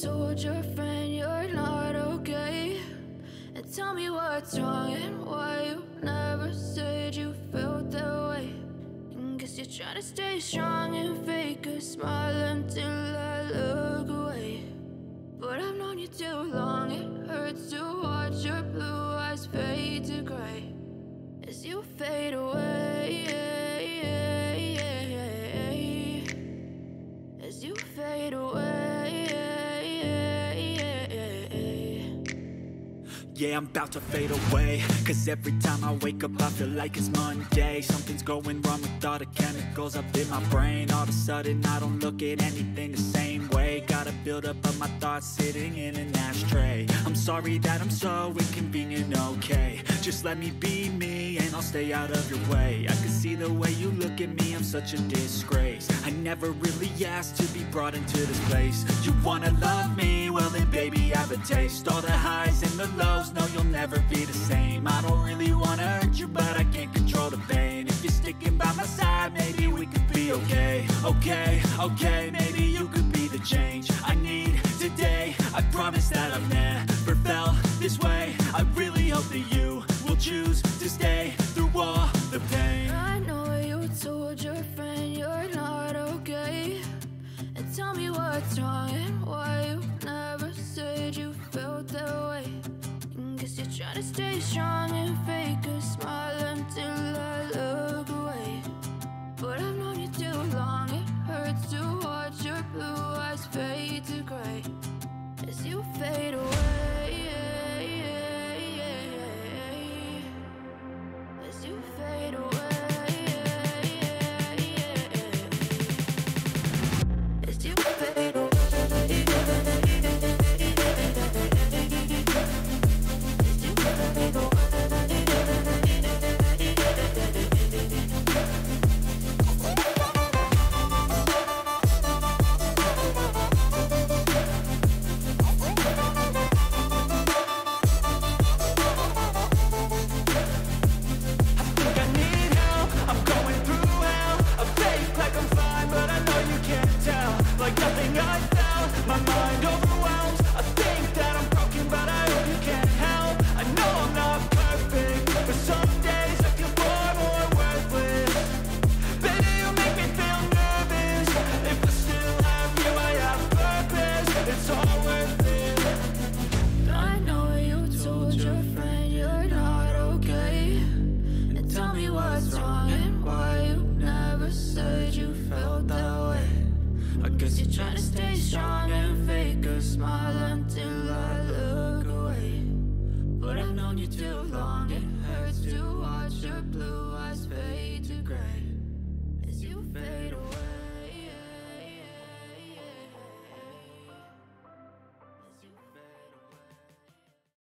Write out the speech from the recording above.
told your friend you're not okay, and tell me what's wrong and why you never said you felt that way. And guess you're trying to stay strong and fake a smile until I look away. But I've known you too long, it hurts to watch your blue eyes fade to gray as you fade away, as you fade away. Yeah, I'm about to fade away, cause every time I wake up I feel like it's Monday. Something's going wrong with all the chemicals up in my brain. All of a sudden I don't look at anything the same way. Got a build up of my thoughts sitting in an ashtray. I'm sorry that I'm so inconvenient, okay. Just let me be me and I'll stay out of your way. I can see the way you look at me, I'm such a disgrace. I never really asked to be brought into this place. You wanna love me? Well then baby I have a taste. All the highs and the lows, no you'll never be the same. I don't really wanna hurt you but I can't control the pain. If you're sticking by my side maybe we could be okay. Okay, okay, maybe you could be the change I need today. I promise that I've never felt this way. I really hope that you will choose to stay through all the pain. I know you told your friend you're not okay, and tell me what's wrong and why you never said you felt that way. And guess you're trying to stay strong and fake a smile until I look away. But I've known you too long, it hurts to watch your blue eyes fade to gray as you fade away, as you fade away, as you fade away. Too long, it hurts to watch your blue